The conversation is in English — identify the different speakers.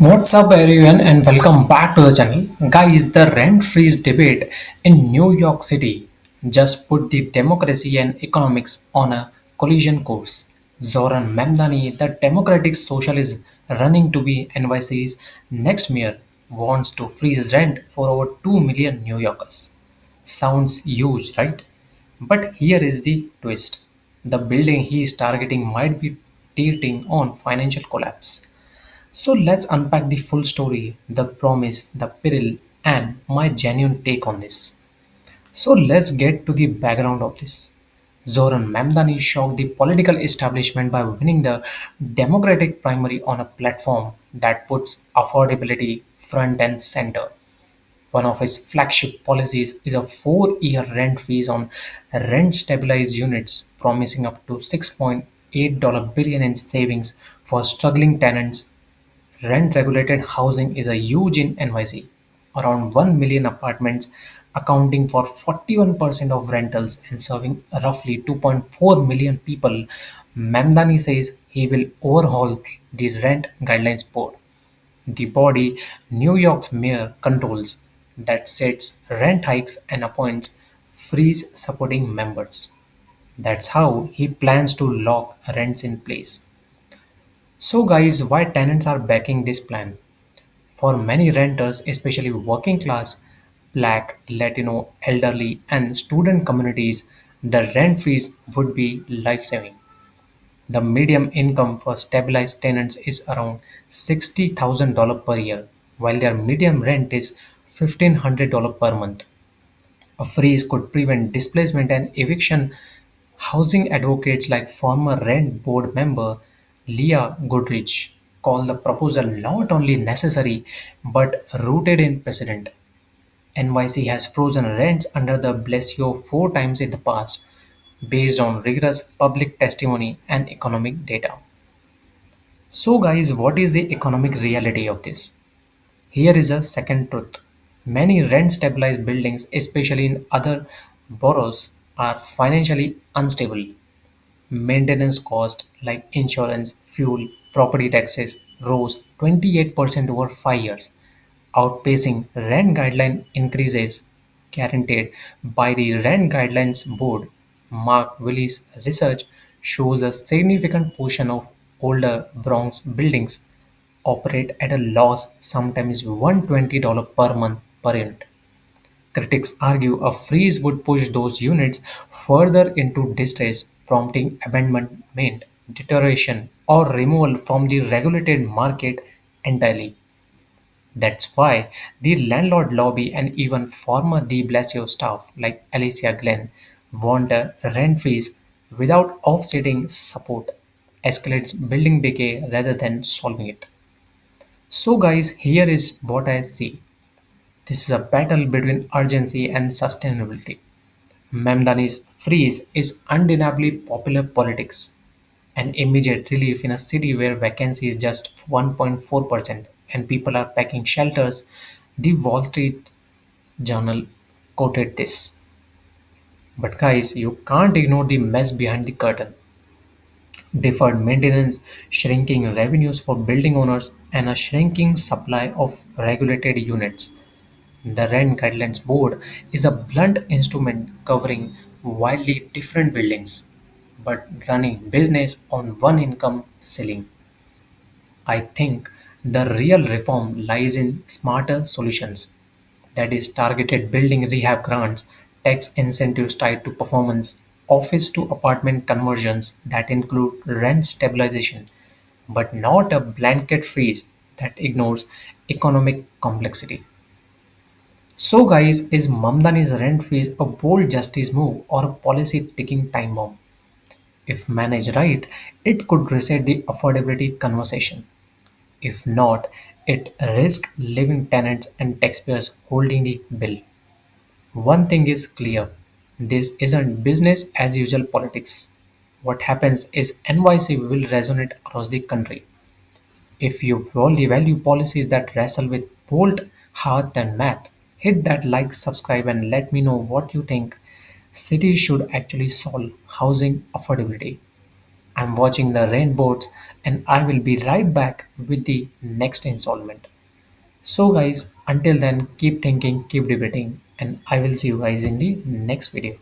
Speaker 1: What's up, everyone, and welcome back to the channel. Guys, the rent freeze debate in New York City just put the democracy and economics on a collision course. Zohran Mamdani, the democratic socialist running to be NYC's next mayor, wants to freeze rent for over 2 million New Yorkers. Sounds huge, right? But here is the twist: the building he is targeting might be teetering on financial collapse. So let's unpack the full story, the promise, the peril, and my genuine take on this. So let's get to the background of this. Zoran Mamdani shocked the political establishment by winning the Democratic primary on a platform that puts affordability front and center. One of his flagship policies is a 4-year rent freeze on rent stabilized units, promising up to $6.8 billion in savings for struggling tenants. Rent-regulated housing is a huge in NYC, around 1 million apartments, accounting for 41% of rentals and serving roughly 2.4 million people. Mamdani says he will overhaul the Rent Guidelines Board, the body New York's mayor controls, that sets rent hikes and appoints freeze supporting members. That's how he plans to lock rents in place. So, guys, why tenants are backing this plan? For many renters, especially working class, black, Latino, elderly, and student communities, the rent freeze would be life saving. The median income for stabilized tenants is around $60,000 per year, while their median rent is $1,500 per month. A freeze could prevent displacement and eviction. Housing advocates like former rent board member Leah Goodrich call the proposal not only necessary but rooted in precedent. NYC has frozen rents under the Blessio 4 times in the past, based on rigorous public testimony and economic data. So, guys, what is the economic reality of this? Here is a second truth. Many rent stabilized buildings, especially in other boroughs, are financially unstable. Maintenance costs like insurance, fuel, property taxes rose 28% over 5 years, outpacing rent guideline increases guaranteed by the Rent Guidelines Board. Mark Willie's research shows a significant portion of older Bronx buildings operate at a loss, sometimes $120 per month per unit. Critics argue a freeze would push those units further into distress, prompting abandonment, deterioration, or removal from the regulated market entirely. That's why the landlord lobby and even former de Blasio staff like Alicia Glenn want a rent freeze without offsetting support, escalates building decay rather than solving it. So, guys, here is what I see. This is a battle between urgency and sustainability. Mamdani's freeze is undeniably popular politics, an immediate relief in a city where vacancy is just 1.4% and people are packing shelters. The Wall Street Journal quoted this. But guys, you can't ignore the mess behind the curtain. Deferred maintenance, shrinking revenues for building owners, and a shrinking supply of regulated units. The Rent Guidelines Board is a blunt instrument covering wildly different buildings, but running business on one income ceiling. I think the real reform lies in smarter solutions, that is, targeted building rehab grants, tax incentives tied to performance, office to apartment conversions that include rent stabilization, but not a blanket freeze that ignores economic complexity. So, guys, is Mamdani's rent freeze a bold justice move or a policy ticking time bomb? If managed right, it could reset the affordability conversation. If not, it risks leaving tenants and taxpayers holding the bill. One thing is clear: this isn't business as usual politics. What happens is NYC will resonate across the country. If you only value policies that wrestle with bold heart and math, hit that like, subscribe, and let me know what you think cities should actually solve housing affordability. I'm watching the rainbows and I will be right back with the next installment. So, guys, until then, keep thinking, keep debating, and I will see you guys in the next video.